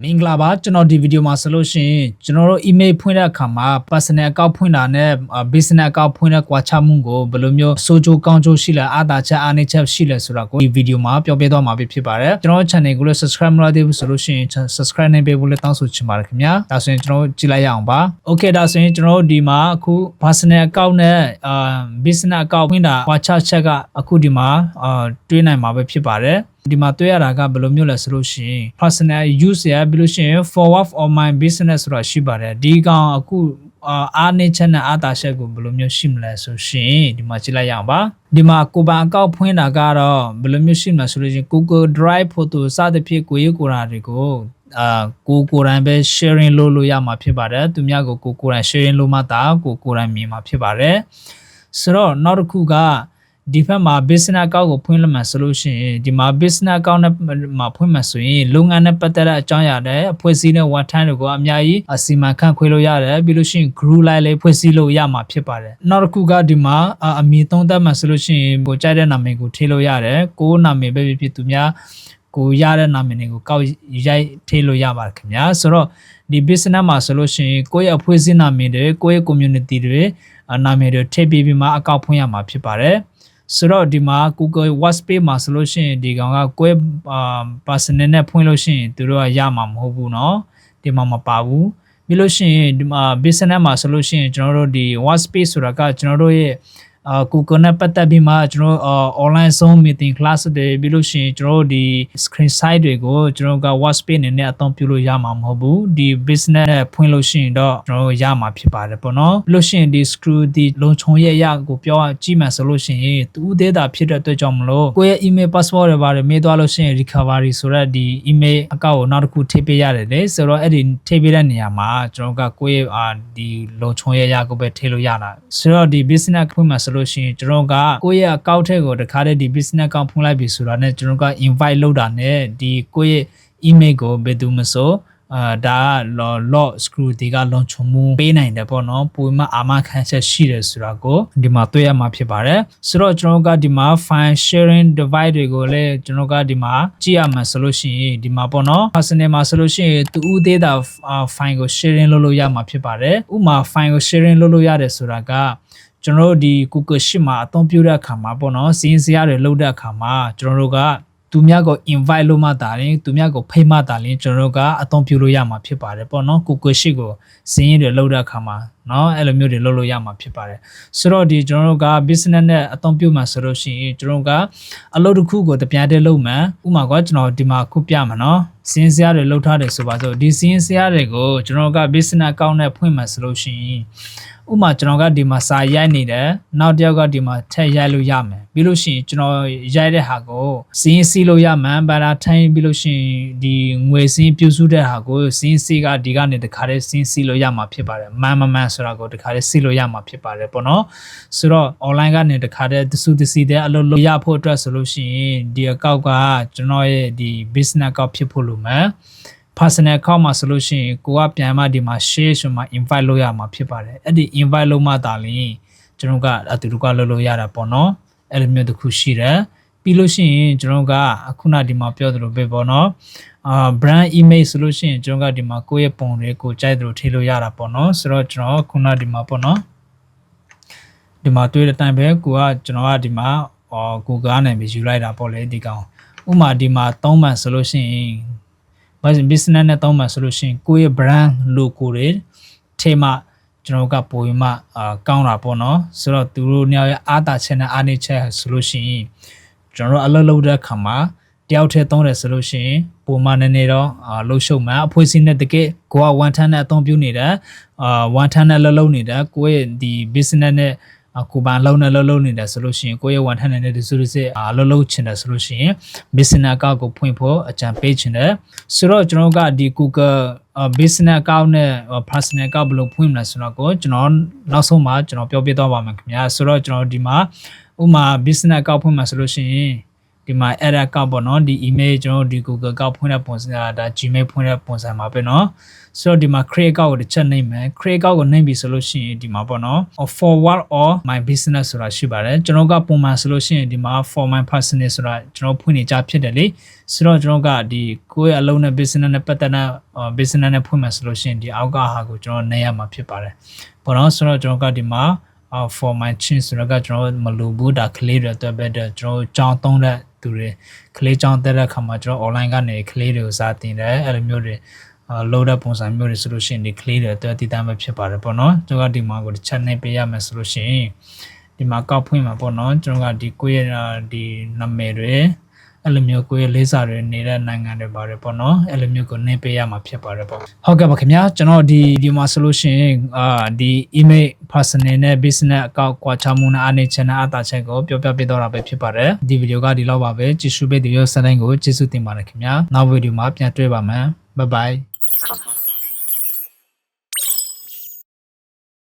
မင်္ဂလာပါကျွန်တော်ဒီဗီဒီယိုမှာဆိုလို့ရှိရင်ကျွန်တော်တို့ email ဖွင့်တဲ့အခါမှာ personal account ဖွင့်တာနဲ့ business account ဖွင့်တဲ့ကွာခြားမှုကိုဘယ်လိုမျိုးစိုးကျိုးကောင်းကျိုးရှိလဲအားသာချက်အားနည်းချက်ရှိလဲဆိုတာကိုဒီဗီဒီယိုမှာပြောပြသွားမှာဖြစ်ပါတယ်ကျွန်တော် channel ကိုလည်း subscribe မလုပ်သေးဘူးဆိုလို့ရှိရင် subscribe နိုင်ပေးဖို့လည်းတောင်းဆိုချင်ပါတယ်ခင်ဗျာဒါဆိုရင်ကျွန်တော်ကြည့်လိုက်ရအောင်ပါ okay ဒါဆိုရင်ကျွန်တော်ဒီမှာအခု personal account နဲ့ business account ဖွင့်တာကွာခြားချက်ကအခုဒီမှာတွေးနိုင်မှာပဲဖြစ်ပါတယ်ဒီမှာတွေ့ရတာကဘယ်လိုမျိုးလဲဆိုလို့ရှိရင် personal use ရပြီးလို့ရှိရင် forward of my business ဆိုတာရှိပါတယ်ဒီကောင်အခုအားနည်းချက်နဲ့အားသာချက်ကိုဘယ်လိုမျိုးရှိမလဲဆိုရှင်ဒီမှာကြည့်လိုက်ရအောင်ပါဒီမှာကိုယ်ပိုင်အကောင့်ဖွင့်တာကတော့ဘယ်လိုမျိုးရှိမလဲဆိုလို့ရှိရင် Google Drive Photo စသဖြင့်ကိုယ်ကိုယ်ရာတွေကိုကိုယ်တိုင်ပဲ sharing လုပ်လို့ရမှာဖြစ်ပါတယ်သူများကိုကိုယ်တိုင် sharing လုပ်မှသာကိုယ်တိုင်မြင်မှာဖြစ်ပါတယ်ဆိုတော့နောက်တစ်ခုကဒီဘက်မှာ business account ကိုဖွင့်လို့မှဆိုလို့ရှိရင်ဒီမှာ business account နဲ့မှာဖွင့်မှဆိုရင်လုပ်ငန်းနဲ့ပတ်သက်တဲ့အကြောင်းအရာတွေအဖွဲ့အစည်းနဲ့ဝန်ထမ်းတွေကိုအများကြီးအစီအမံခန့်ခွဲလို့ရတယ်ပြီးလို့ရှိရင် group လိုက်လေးဖွဲ့စည်းလို့ရမှာဖြစ်ပါတယ်နောက်တစ်ခုကဒီမှာအမည်သုံးသပ်မှဆိုလို့ရှိရင်ကိုကြိုက်တဲ့နာမည်ကိုထည့်လို့ရတယ်ကိုနာမည်ပဲဖြစ်သူများကိုရတဲ့နာမည်တွေကိုကောက်ရိုက်ထည့်လို့ရပါတယ်ခင်ဗျာဆိုတော့ဒီ business မှာဆိုလို့ရှိရင်ကိုယ့်ရဲ့အဖွဲ့အစည်းနာမည်တွေကိုယ့်ရဲ့ community တွေနာမည်တွေထည့်ပြီးမှအကောက်ဖွင့်ရမှာဖြစ်ပါတယ်ဆိုတော့ဒီမှာ Google Workspace မှာဆိုလို့ရှိရင်ဒီကောင်ကကိုယ့် personal နဲ့ဖွင့်လို့ရှိရင်သူတို့ကရမှာမဟုတ်ဘူးเนาะဒီမှာမပါဘူးပြီးလို့ရှိရင်ဒီမှာ business မှာဆိုလို့ရှိရင်ကျွန်တော်တို့ဒီ Workspace ဆိုတာကကျွန်တော်တို့ရဲ့Google နဲ့ပတ်သက်ပြီးမှကျွန်တော် online Zoom meeting class တွေပြီးလို့ရှိရင်ကျွန်တော်တို့ဒီ screen site တွေကိုကျွန်တော်က Workspace အနေနဲ့အသုံးပြုလို့ရမှာမဟုတ်ဘူးဒီ business နဲ့ဖွင့်လို့ရှိရင်တော့ကျွန်တော်ရမှာဖြစ်ပါတယ်ပေါ့နော်ပြီးလို့ရှိရင်ဒီ security လုံခြုံရေးအရာကိုပြောကြည့်မှဆိုလို့ရှိရင်သူ့ဒေတာဖြစ်တဲ့အတွက်ကြောင့်မလို့ကိုယ့်ရဲ့ email password တွေပါတယ်မေးသွားလို့ရှိရင် recovery ဆိုတဲ့ဒီ email အကောင့်ကိုနောက်တစ်ခုထည့်ပေးရတယ်လေဆိုတော့အဲ့ဒီထည့်ပေးတဲ့နေရာမှာကျွန်တော်ကကိုယ့်ရဲ့ဒီလုံခြုံရေးအရာကိုပဲထည့်လို့ရတာဆိုတော့ဒီ business ဖွင့်မှဆိုလို့ရှိရင်ကျွန်တော်ကကိုယ့်ရဲ့ account ထဲကိုတခါတည်းဒီ business account ဖွင့်လိုက်ပြီဆိုတာနဲ့ကျွန်တော်က invite လုပ်တာနဲ့ဒီကိုယ့်ရဲ့ email ကိုဘယ်သူမဆိုဒါက log security ကလုံခြုံမှုပေးနိုင်တယ်ပေါ့နော်ပုံမှန်အာမခံချက်ရှိတယ်ဆိုတာကိုဒီမှာတွေ့ရမှာဖြစ်ပါတယ်ဆိုတော့ကျွန်တော်ကဒီမှာ file sharing device တွေကိုလည်းကျွန်တော်ကဒီမှာကြည့်ရမှာဆိုလို့ရှိရင်ဒီမှာပေါ့နော် personal မှာဆိုလို့ရှိရင်သူ့ data file ကို sharing လုပ်လို့ရမှာဖြစ်ပါတယ်ဥပမာ file ကို sharing လုပ်လို့ရတယ်ဆိုတာကကျွန်တော်တို့ဒီ Google Sheet မှာအသုံးပြုတဲ့အခါမှာပေါ့နော်စီးရင်စရာတွေလုပ်တဲ့အခါမှာကျွန်တော်တို့ကသူများကို invite လုပ်မှတာရင်သူများကိုဖိတ်မှတာရင်ကျွန်တော်တို့ကအသုံးပြုလို့ရမှာဖြစ်ပါတယ်ပေါ့နော် Google Sheet ကိုစီးရင်တွေလုပ်တဲ့အခါမှာเนาะအဲ့လိုမျိုးတွေလုပ်လို့ရမှာဖြစ်ပါတယ်ဆိုတော့ဒီကျွန်တော်တို့က business နဲ့အသုံးပြုမှာဆိုလို့ရှိရင်ကျွန်တော်တို့ကအလုပ်တစ်ခုကိုတပြားတည်းလုပ်မှဥပမာကကျွန်တော်ဒီမှာခုပြမှာเนาะစီးရင်စရာတွေလုပ်ထားတယ်ဆိုပါစို့ဒီစီးရင်စရာတွေကိုကျွန်တော်က business account နဲ့ဖွင့်မှာဆိုလို့ရှိရင်ဥပမာကျွန်တော်ကဒီမှာစာရိုက်နေတယ်နောက်တစ်ယောက်ကဒီမှာထည့်ရိုက်လို့ရမယ်ပြီးလို့ရှိရင်ကျွန်တော်ရိုက်တဲ့ဟာကိုစီးစီးလို့ရမှန်ဘာသာထိုင်းပြီးလို့ရှိရင်ဒီငွေစင်းပြုစုတဲ့ဟာကိုစီးစီးကဒီကနေတခါတည်းစီးစီးလို့ရမှာဖြစ်ပါတယ်မှန်ဆိုတာကိုတခါတည်းစီးလို့ရမှာဖြစ်ပါတယ်ပေါ့နော်ဆိုတော့ online ကနေတခါတည်းတစုတစီတဲ့အလုပ်လုပ်ရဖို့အတွက်ဆိုလို့ရှိရင်ဒီအကောက်ကကျွန်တော်ရဲ့ဒီ business account ဖြစ်ဖို့လိုမယ်personal account မှာဆိုလို့ရှိရင်ကိုကပြန်မှဒီမှာ share ဆိုမှ invite လုပ်ရမှာဖြစ်ပါတယ်အဲ့ဒီ invite လုပ်မှသာလျှင်ကျွန်တော်ကအတူတူကလုပ်လို့ရတာပေါ့နော်အဲ့လိုမျိုးတစ်ခုရှိတယ်ပြီးလို့ရှိရင်ကျွန်တော်ကခုနဒီမှာပြောသလိုပဲပေါ့နော်brand image ဆိုလို့ရှိရင်ကျွန်တော်ကဒီမှာကိုယ့်ရဲ့ပုံတွေကိုကြိုက်သလိုထည့်လို့ရတာပေါ့နော်ဆိုတော့ကျွန်တော်ခုနဒီမှာပေါ့နော်ဒီမှာတွေ့တဲ့အတိုင်းပဲကိုကကျွန်တော်ကဒီမှာGoogle ကနေပဲယူလိုက်တာပေါ့လေဒီကောင်ဥပမာဒီမှာ3မှန်ဆိုလို့ရှိရင်business နဲ့တောင်းမှဆိုလို့ရှိရင်ကိုယ့်ရဲ့ brand logo တွေထဲမှာကျွန်တော်ကပိုပြီးမှကောင်းတာပေါ့နော်ဆိုတော့သူတို့ညရဲ့အားသာချက်နဲ့အားနည်းချက်ဆိုလို့ရှိရင်ကျွန်တော်အလုပ်လုပ်တဲ့အခါမှာတယောက်တည်းသုံးတယ်ဆိုလို့ရှိရင်ပုံမှန်နေတော့လှုပ်ရှုပ်မှအဖွဲ့အစည်းနဲ့တကယ်ကိုကဝန်ထမ်းနဲ့အသုံးပြုနေတယ်ဝန်ထမ်းနဲ့လုပ်နေတယ်ကိုယ့်ရဲ့ဒီ business နဲ့ကိုဘာလုံးနဲ့လုံးနေတယ်ဆိုလို့ရှိရင်ကိုယ့်ရဲ့ဝန်ထမ်းနဲ့ဒီစုစစ်လုံးချင်တယ်ဆိုလို့ရှိရင် business account ကိုဖွင့်ဖို့အကြံပေးချင်တယ်ဆိုတော့ကျွန်တော်ကဒီ Google business account နဲ့ personal account ဘယ်လိုဖွင့်မလဲဆိုတော့ကိုကျွန်တော်နောက်ဆုံးမှာကျွန်တော်ပြောပြသွားပါမယ်ခင်ဗျာဆိုတော့ကျွန်တော်ဒီမှာဥမာ business account ဖွင့်မှာဆိုလို့ရှိရင် ဒီမှာ error ကောက်ပေါ့နော်ဒီ email ကျွန်တော်ဒီ Google ကောက်ဖွင့်တဲ့ပုံစံဒါ Gmail ဖွင့်တဲ့ပုံစံမှာပဲเนาะဆိုတော့ဒီမှာ create ကောက်ကိုတစ်ချက်နှိပ်မယ် create ကောက်ကိုနှိပ်ပြီဆိုလို့ရှိရင်ဒီမှာပေါ့နော် forward or my business ဆိုတာရှိပါတယ်ကျွန်တော်ကပုံမှန်ဆိုလို့ရှိရင်ဒီမှာ for my personal ဆိုတာကျွန်တော်ဖွင့်နေကြဖြစ်တယ်လေဆိုတော့ကျွန်တော်ကဒီကိုယ့်ရဲ့အလုံးနဲ့ business နဲ့ပတ်သက်တဲ့ business နဲ့ဖွင့်မယ်ဆိုလို့ရှိရင်ဒီအောက်ကဟာကိုကျွန်တော်နှိပ်ရမှာဖြစ်ပါတယ်ပေါ့နော်ဆိုတော့ကျွန်တော်ကဒီမှာfor my chin ဆိုတော့ကျွန်တော်မလိုဘူးဒါကလေးတွေအတွက်ပဲကျွန်တော်ကြောင်းသုံးတဲ့သူတွေကလေးကြောင်းတက်တဲ့အခါမှာကျွန်တော် online ကနေကလေးတွေကိုစာတင်တယ်အဲ့လိုမျိုးတွေload တဲ့ပုံစံမျိုးတွေဆိုလို့ရှိရင်ဒီကလေးတွေအတွက်တည်တမ်းပဲဖြစ်ပါတယ်ပေါ့နော်ကျွန်တော်ကဒီမှာကိုတစ်ချက်နှိပ်ပေးရမယ်ဆိုလို့ရှိရင်ဒီမှာကောက်ဖွင့်မှာပေါ့နော်ကျွန်တော်ကဒီကိုယ့်ရဲ့ဒီနာမည်တွေအဲ့လိုမျိုးကိုယ့်ရဲ့လေးစာတွေနေတဲ့နိုင်ငံတွေပါတယ်ပေါ့နော်အဲ့လိုမျိုးကိုနှိပ်ပေးရမှာဖြစ်ပါတယ်ပေါ့ဟုတ်ကဲ့ပါခင်ဗျာကျွန်တော်ဒီမှာဆိုလို့ရှိရင်ဒီ email personal နဲ့ business အကောင့်ကွာခြားမှုနဲ့အားနည်းချက်နဲ့အတားချက်ကိုပြောပြပေးတော့တာပဲဖြစ်ပါတယ်ဒီဗီဒီယိုကဒီလောက်ပါပဲကြည့်ရှုပေးတဲ့ရောစတိုင်းကိုကျေးဇူးတင်ပါတယ်ခင်ဗျာနောက်ဗီဒီယိုမှာပြန်တွေ့ပါမယ်bye bye